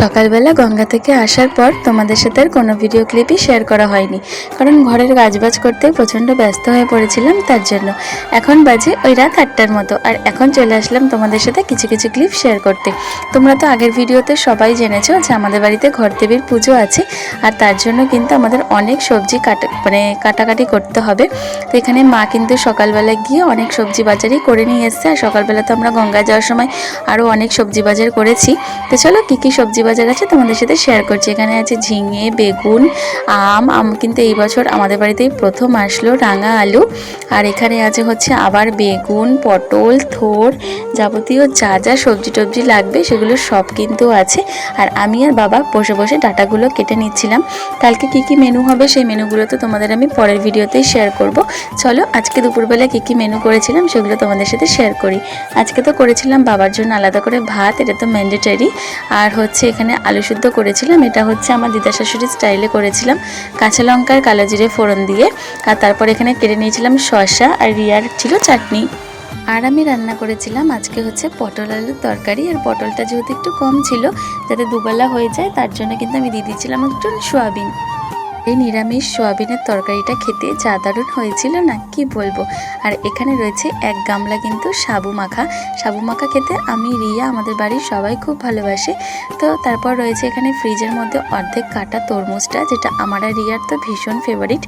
সকালবেলা গঙ্গা থেকে আসার পর তোমাদের সাথে আর কোনো ভিডিও ক্লিপই শেয়ার করা হয়নি, কারণ ঘরের কাজবাজ করতে প্রচণ্ড ব্যস্ত হয়ে পড়েছিলাম। তার জন্য এখন বাজে ওই রাত 8টার মতো, আর এখন চলে আসলাম তোমাদের সাথে কিছু কিছু ক্লিপ শেয়ার করতে। তোমরা তো আগের ভিডিওতে সবাই জেনেছো যে আমাদের বাড়িতে ঘরদেবীর পুজো আছে, আর তার জন্য কিন্তু আমাদের অনেক সবজি কাটাকাটি করতে হবে। তো এখানে মা কিন্তু সকালবেলা গিয়ে অনেক সবজি বাজারই করে নিয়ে এসছে, আর সকালবেলা তো আমরা গঙ্গা যাওয়ার সময় আরও অনেক সবজি বাজার করেছি। তো চলো কী কী সবজি বাজার আছে তোমাদের সাথে শেয়ার করছি। এখানে আছে ঝিঙে, বেগুন, আম কিন্তু এই বছর আমাদের বাড়িতেই প্রথম আসলো, রাঙা আলু, আর এখানে আছে হচ্ছে আবার বেগুন, পটল, থোর, যাবতীয় যা যা সবজি টবজি লাগবে সেগুলো সব কিন্তু আছে। আর আমি আর বাবা বসে বসে ডাটাগুলো কেটে নিচ্ছিলাম। কালকে কি কি মেনু হবে সেই মেনুগুলো তো তোমাদের আমি পরের ভিডিওতেই শেয়ার করব। চলো আজকে দুপুরবেলা কি কি মেনু করেছিলাম সেগুলো তোমাদের সাথে শেয়ার করি। আজকে তো করেছিলাম বাবার জন্য আলাদা করে ভাত, এটা তো ম্যান্ডেটরি, আর হচ্ছে এখানে আলু সিদ্ধ করেছিলাম, এটা হচ্ছে আমার দিদা শাশুড়ির স্টাইলে করেছিলাম, কাঁচা লঙ্কার কালো জিরে ফোড়ন দিয়ে। আর তারপর এখানে কেটে নিয়েছিলাম শসা, আর রিয়ার ছিল চাটনি। আর আমি রান্না করেছিলাম আজকে হচ্ছে পটল আলুর তরকারি, আর পটলটা যেহেতু একটু কম ছিল যাতে দুবেলা হয়ে যায় তার জন্য কিন্তু আমি দিয়ে দিয়েছিলাম একটু সোয়াবিন। এই নিরামিষ সোয়াবিনের তরকারিটা খেতে যা দারুণ হয়েছিল না, কি বলবো। আর এখানে রয়েছে এক গামলা কিন্তু সাবু মাখা খেতে আমি, রিয়া, আমাদের বাড়ির সবাই খুব ভালোবাসে। তো তারপর রয়েছে এখানে ফ্রিজের মধ্যে অর্ধেক কাটা তরমুজটা, যেটা আমার আর রিয়ার তো ভীষণ ফেভারিট।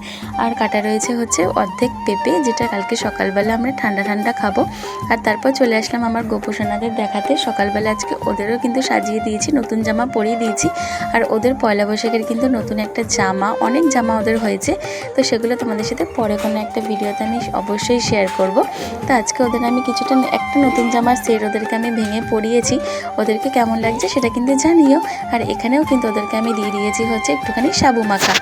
আর কাটা রয়েছে হচ্ছে অর্ধেক পেঁপে, যেটা কালকে সকালবেলা আমরা ঠান্ডা ঠান্ডা খাবো। আর তারপর চলে আসলাম আমার গোপুসোনাদের দেখাতে। সকালবেলা আজকে ওদেরও কিন্তু সাজিয়ে দিয়েছি, নতুন জামা পরিয়ে দিয়েছি। আর ওদের পয়লা বৈশাখের কিন্তু নতুন একটা জামা, অনেক জামা ওদের হয়েছে, তো সেগুলো তোমাদের সাথে পরে কোনো একটা ভিডিওতে আমি অবশ্যই শেয়ার করব। তো আজকে ওদের আমি কিছুটা একটা নতুন জামার সেট ওদেরকে আমি ভেঙে পরিয়েছি, ওদেরকে কেমন লাগছে সেটা কিন্তু জানিও। আর এখানেও কিন্তু ওদেরকে আমি দিয়ে দিয়েছি হচ্ছে একটুখানি সাবু মাখা।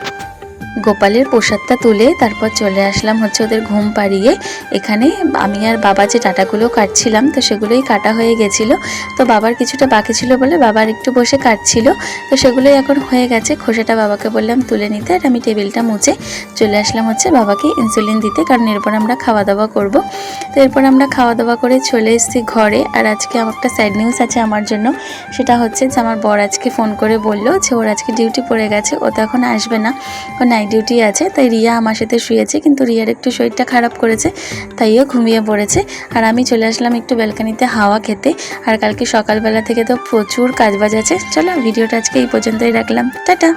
গোপালের প্রসাদটা তুলে তারপর চলে আসলাম হচ্ছে ওদের ঘুম পাড়িয়ে। এখানে আমি আর বাবা যে ডাটাগুলো কাটছিলাম তো সেগুলোই কাটা হয়ে গেছিলো, তো বাবার কিছুটা বাকি ছিল বলে বাবার একটু বসে কাটছিল, তো সেগুলোই এখন হয়ে গেছে। খোসাটা বাবাকে বললাম তুলে নিতে, আর আমি টেবিলটা মুছে চলে আসলাম হচ্ছে বাবাকে ইনসুলিন দিতে, কারণ এরপর আমরা খাওয়া দাওয়া করব। তো এরপর আমরা খাওয়া দাওয়া করে চলে এসেছি ঘরে। আর আজকে আমার একটা স্যাড নিউজ আছে আমার জন্য, সেটা হচ্ছে যে আমার বর আজকে ফোন করে বললো যে ওর আজকে ডিউটি পড়ে গেছে, ও তো এখন আসবে না, ও নাইট ডিউটি আছে। তাই রিয়া আমার সাথে শুয়েছে, কিন্তু রিয়ার একটু শরীরটা খারাপ করেছে, তাইও ঘুমিয়ে পড়েছে। আর আমি চলে আসলাম একটু ব্যালকানিতে হাওয়া খেতে। আর কালকে সকালবেলা থেকে তো প্রচুর কাজবাজ আছে। চলো ভিডিওটা আজকে এই পর্যন্তই রাখলাম, টাটা।